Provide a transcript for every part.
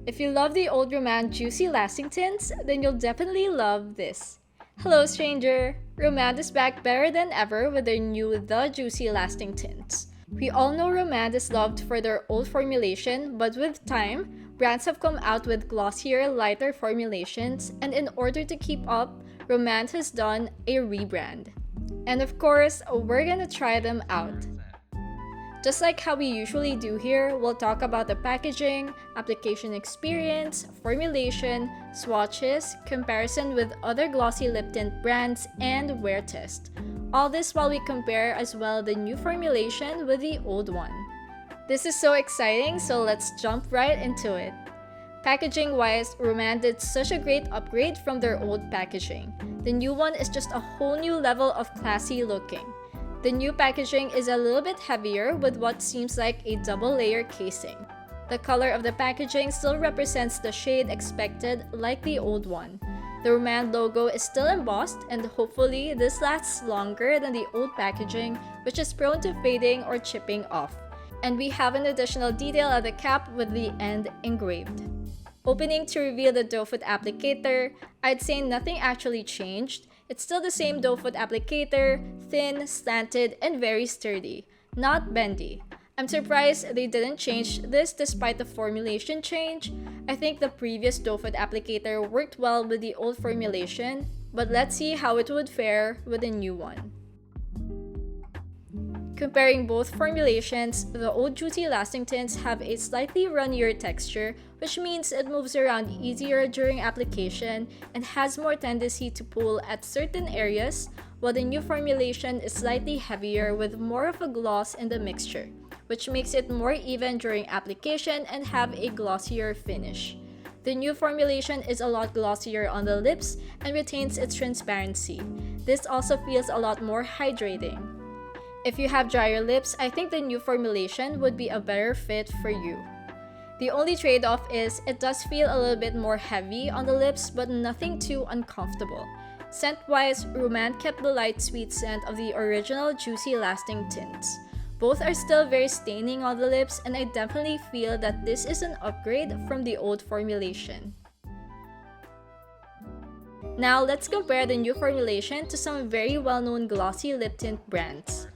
If you love the old Rom&nd Juicy Lasting Tints, then you'll definitely love this. Hello stranger! Rom&nd is back better than ever with their new The Juicy Lasting Tints. We all know Rom&nd is loved for their old formulation, but with time, brands have come out with glossier, lighter formulations, and in order to keep up, Rom&nd has done a rebrand. And of course, we're gonna try them out. Just like how we usually do here, we'll talk about the packaging, application experience, formulation, swatches, comparison with other glossy lip tint brands, and wear test. All this while we compare as well the new formulation with the old one. This is so exciting, so let's jump right into it. Packaging-wise, Rom&nd did such a great upgrade from their old packaging. The new one is just a whole new level of classy looking. The new packaging is a little bit heavier with what seems like a double-layer casing. The color of the packaging still represents the shade expected like the old one. The Rom&nd logo is still embossed, and hopefully this lasts longer than the old packaging, which is prone to fading or chipping off. And we have an additional detail at the cap with the end engraved. Opening to reveal the doe foot applicator, I'd say nothing actually changed. It's still the same doe foot applicator, thin, slanted, and very sturdy, not bendy. I'm surprised they didn't change this despite the formulation change. I think the previous doe foot applicator worked well with the old formulation, but let's see how it would fare with the new one. Comparing both formulations, the old Juicy Lasting Tints have a slightly runnier texture, which means it moves around easier during application and has more tendency to pull at certain areas, while the new formulation is slightly heavier with more of a gloss in the mixture, which makes it more even during application and have a glossier finish. The new formulation is a lot glossier on the lips and retains its transparency. This also feels a lot more hydrating. If you have drier lips, I think the new formulation would be a better fit for you. The only trade-off is it does feel a little bit more heavy on the lips, but nothing too uncomfortable. Scent-wise, Rom&nd kept the light sweet scent of the original Juicy Lasting Tints. Both are still very staining on the lips, and I definitely feel that this is an upgrade from the old formulation. Now let's compare the new formulation to some very well-known glossy lip tint brands.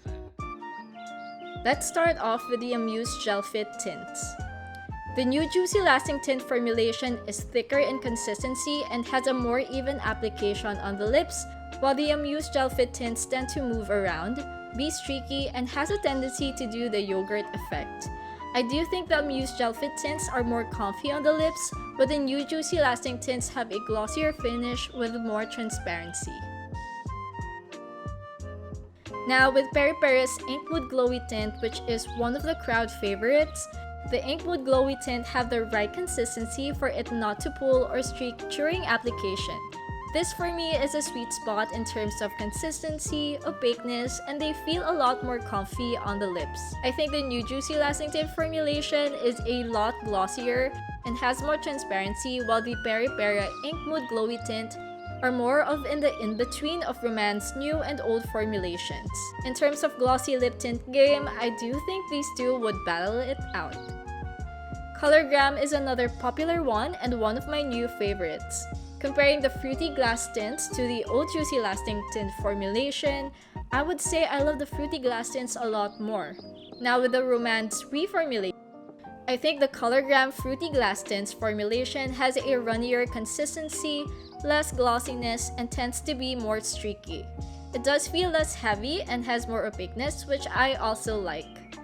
Let's start off with the Amuse Gel Fit Tints. The new Juicy Lasting Tint formulation is thicker in consistency and has a more even application on the lips, while the Amuse Gel Fit Tints tend to move around, be streaky, and has a tendency to do the yogurt effect. I do think the Amuse Gel Fit Tints are more comfy on the lips, but the new Juicy Lasting Tints have a glossier finish with more transparency. Now with Peripera's Inkwood Glowy Tint, which is one of the crowd favorites, the Inkwood Glowy Tint have the right consistency for it not to pull or streak during application. This for me is a sweet spot in terms of consistency, opaqueness, and they feel a lot more comfy on the lips. I think the new Juicy Lasting Tint formulation is a lot glossier and has more transparency, while the Peripera Inkwood Glowy Tint are more of in the in-between of Rom&nd's new and old formulations. In terms of glossy lip tint game, I do think these two would battle it out. Colorgram is another popular one and one of my new favorites. Comparing the fruity glass tints to the old Juicy Lasting Tint formulation, I would say I love the fruity glass tints a lot more. Now with the Rom&nd's reformulation, I think the Colorgram Fruity Glass Tints formulation has a runnier consistency, less glossiness, and tends to be more streaky. It does feel less heavy and has more opaqueness, which I also like.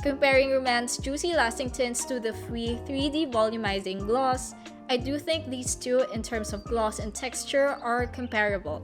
Comparing Rom&nd's Juicy Lasting Tints to the Fwee 3D Volumizing Gloss, I do think these two in terms of gloss and texture are comparable.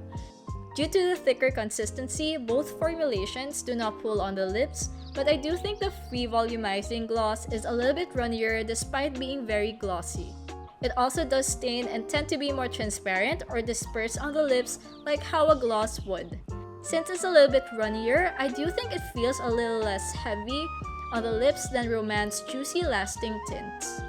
Due to the thicker consistency, both formulations do not pull on the lips, but I do think the Fwee Volumizing Gloss is a little bit runnier despite being very glossy. It also does stain and tend to be more transparent or disperse on the lips like how a gloss would. Since it's a little bit runnier, I do think it feels a little less heavy on the lips than Rom&nd's Juicy Lasting Tints.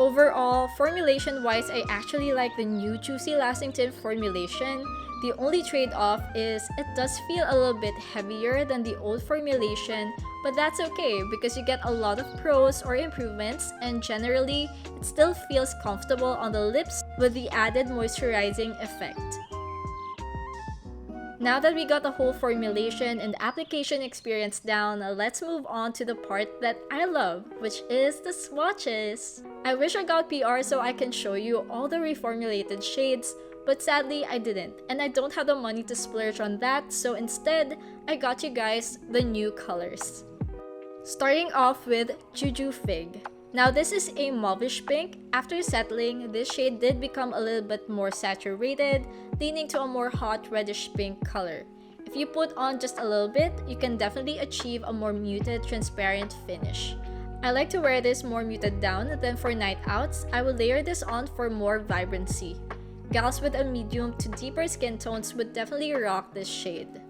Overall, formulation-wise, I actually like the new Juicy Lasting Tint formulation. The only trade-off is it does feel a little bit heavier than the old formulation, but that's okay because you get a lot of pros or improvements, and generally, it still feels comfortable on the lips with the added moisturizing effect. Now that we got the whole formulation and application experience down, let's move on to the part that I love, which is the swatches. I wish I got PR so I can show you all the reformulated shades, but sadly I didn't, and I don't have the money to splurge on that, so instead, I got you guys the new colors. Starting off with Juju Fig. Now this is a mauvish pink. After settling, this shade did become a little bit more saturated, leaning to a more hot reddish pink color. If you put on just a little bit, you can definitely achieve a more muted, transparent finish. I like to wear this more muted down, then for night outs, I will layer this on for more vibrancy. Gals with a medium to deeper skin tones would definitely rock this shade.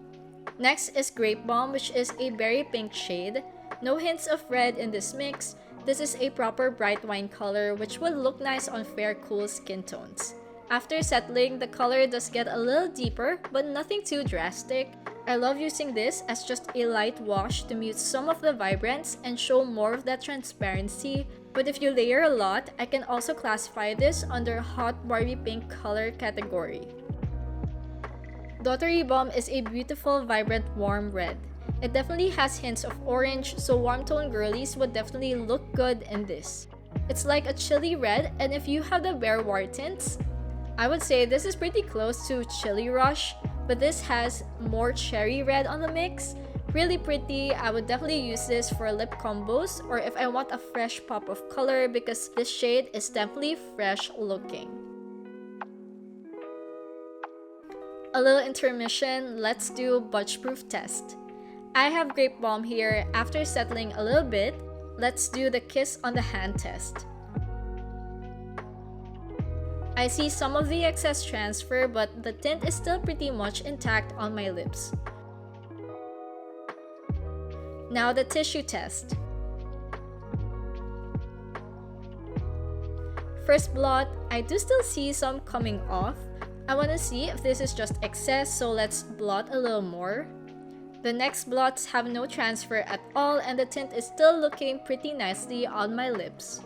Next is Grape Bomb, which is a berry pink shade. No hints of red in this mix. This is a proper bright wine color which would look nice on fair, cool skin tones. After settling, the color does get a little deeper, but nothing too drastic. I love using this as just a light wash to mute some of the vibrance and show more of that transparency. But if you layer a lot, I can also classify this under hot Barbie pink color category. Daughtery Bomb is a beautiful, vibrant, warm red. It definitely has hints of orange, so warm tone girlies would definitely look good in this. It's like a chili red, and if you have the Bare War tints, I would say this is pretty close to Chili Rush, but this has more cherry red on the mix. Really pretty. I would definitely use this for lip combos or if I want a fresh pop of color because this shade is definitely fresh looking. A little intermission, let's do Budgeproof test. I have Grape Bomb here. After settling a little bit, let's do the kiss on the hand test. I see some of the excess transfer, but the tint is still pretty much intact on my lips. Now the tissue test. First blot, I do still see some coming off. I want to see if this is just excess, so let's blot a little more. The next blots have no transfer at all and the tint is still looking pretty nicely on my lips.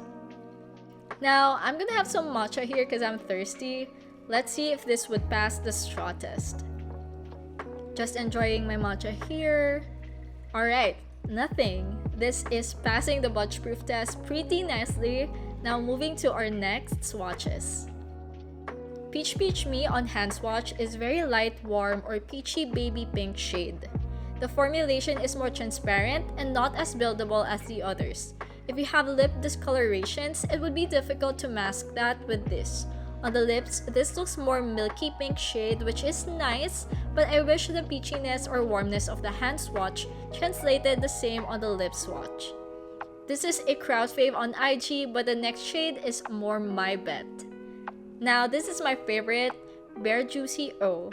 Now, I'm gonna have some matcha here because I'm thirsty. Let's see if this would pass the straw test. Just enjoying my matcha here. Alright, nothing. This is passing the Budgeproof test pretty nicely. Now moving to our next swatches. Peach Peach Me on hand swatch is very light, warm, or peachy baby pink shade. The formulation is more transparent and not as buildable as the others. If you have lip discolorations, it would be difficult to mask that with this. On the lips, this looks more milky pink shade which is nice, but I wish the peachiness or warmness of the hand swatch translated the same on the lip swatch. This is a crowd fave on IG, but the next shade is more my bet. Now this is my favorite, Bare Juicy O.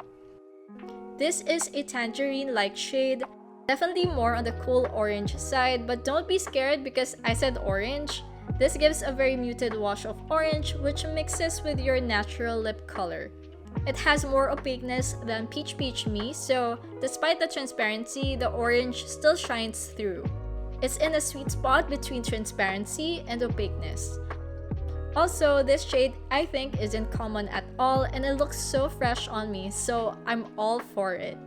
This is a tangerine-like shade, definitely more on the cool orange side, but don't be scared because I said orange. This gives a very muted wash of orange which mixes with your natural lip color. It has more opaqueness than Peach Peach Me, so despite the transparency, the orange still shines through. It's in a sweet spot between transparency and opaqueness. Also, this shade I think isn't common at all and it looks so fresh on me, so I'm all for it.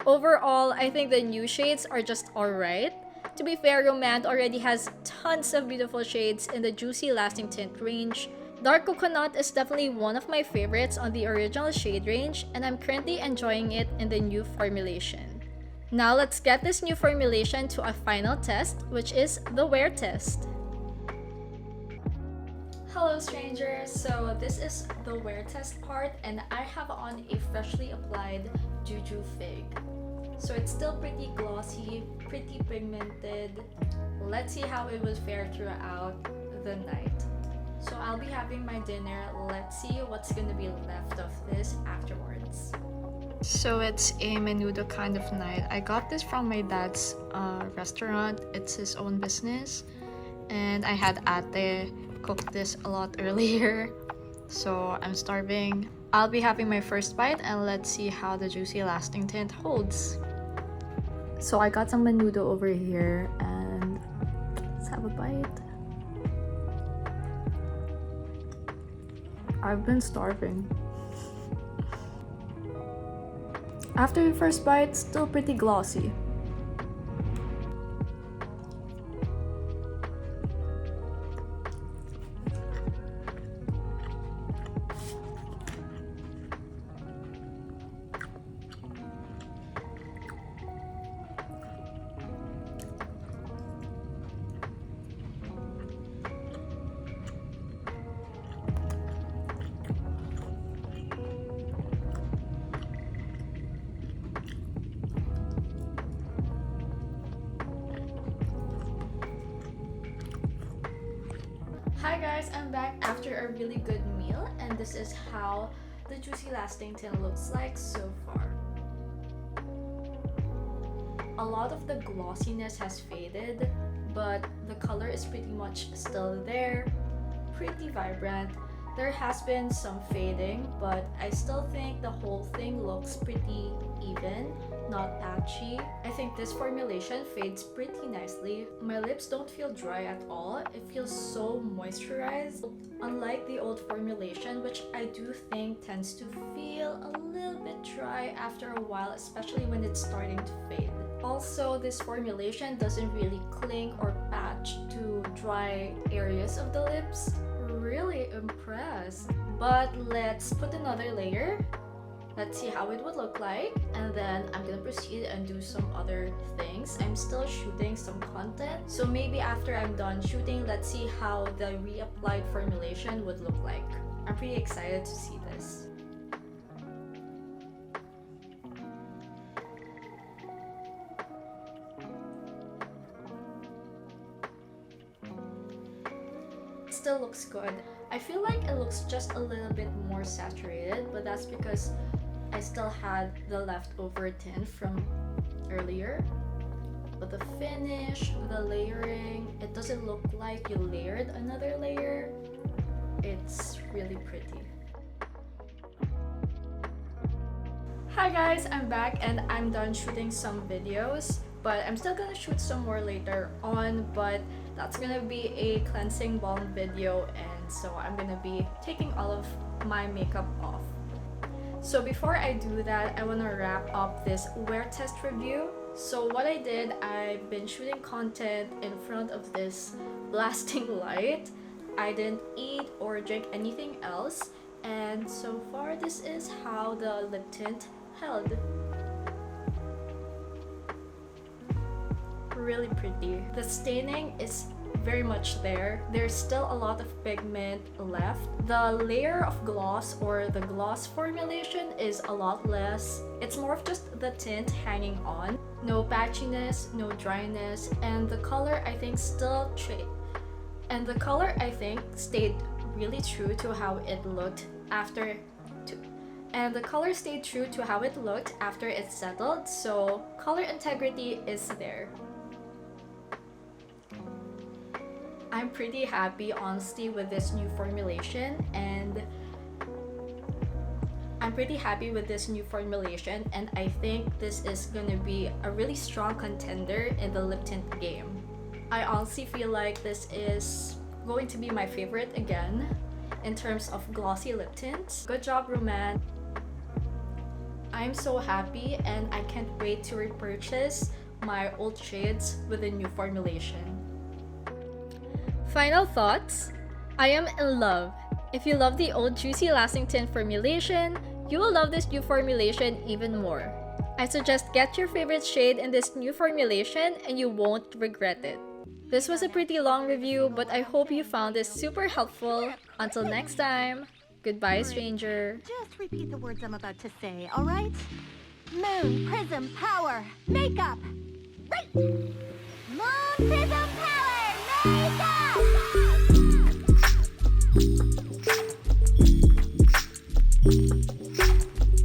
Overall, I think the new shades are just alright. To be fair, Rom&nd already has tons of beautiful shades in the Juicy Lasting Tint range. Dark Coconut is definitely one of my favorites on the original shade range and I'm currently enjoying it in the new formulation. Now let's get this new formulation to a final test, which is the wear test. Hello strangers, so this is the wear test part and I have on a freshly applied Juju Fig. So it's still pretty glossy, pretty pigmented. Let's see how it will fare throughout the night. So I'll be having my dinner, let's see what's gonna be left of this afterwards. So it's a menudo kind of night. I got this from my dad's restaurant, it's his own business. And I had ate cooked this a lot earlier, so I'm starving. I'll be having my first bite and let's see how the Juicy Lasting Tint holds. So I got some menudo over here and let's have a bite. I've been starving. After the first bite, still pretty glossy. Hi guys, I'm back after a really good meal and this is how the Juicy Lasting Tint looks like so far. A lot of the glossiness has faded, but the color is pretty much still there, pretty vibrant. There has been some fading, but I still think the whole thing looks pretty even, not patchy. I think this formulation fades pretty nicely. My lips don't feel dry at all. It feels so moisturized. Unlike the old formulation, which I do think tends to feel a little bit dry after a while, especially when it's starting to fade. Also, this formulation doesn't really cling or patch to dry areas of the lips. Really impressed. But let's put another layer. Let's see how it would look like, and then I'm gonna proceed and do some other things. I'm still shooting some content, so maybe after I'm done shooting, let's see how the reapplied formulation would look like. I'm pretty excited to see this. Still looks good. I feel like it looks just a little bit more saturated, but that's because I still had the leftover tint from earlier. But the finish, the layering, it doesn't look like you layered another layer. It's really pretty. Hi guys, I'm back and I'm done shooting some videos, but I'm still gonna shoot some more later on, but that's gonna be a cleansing balm video, and so I'm gonna be taking all of my makeup off. So before I do that, I want to wrap up this wear test review. So what I did, I've been shooting content in front of this blasting light. I didn't eat or drink anything else, and so far this is how the lip tint held. Really pretty. The staining is very much there. There's still a lot of pigment left. The layer of gloss or the gloss formulation is a lot less. It's more of just the tint hanging on. No patchiness, no dryness, and the color I think stayed really true to how it looked after it settled, so color integrity is there. I'm pretty happy, honestly, with this new formulation, and I think this is gonna be a really strong contender in the lip tint game. I honestly feel like this is going to be my favorite again in terms of glossy lip tints. Good job, Rom&nd. I'm so happy and I can't wait to repurchase my old shades with the new formulation. Final thoughts. I am in love. If you love the old Juicy Lasting Tint formulation, you will love this new formulation even more. I suggest get your favorite shade in this new formulation and you won't regret it. This was a pretty long review, but I hope you found this super helpful. Until next time, goodbye, stranger. Just repeat the words I'm about to say, alright? Moon, prism, power, makeup! Right!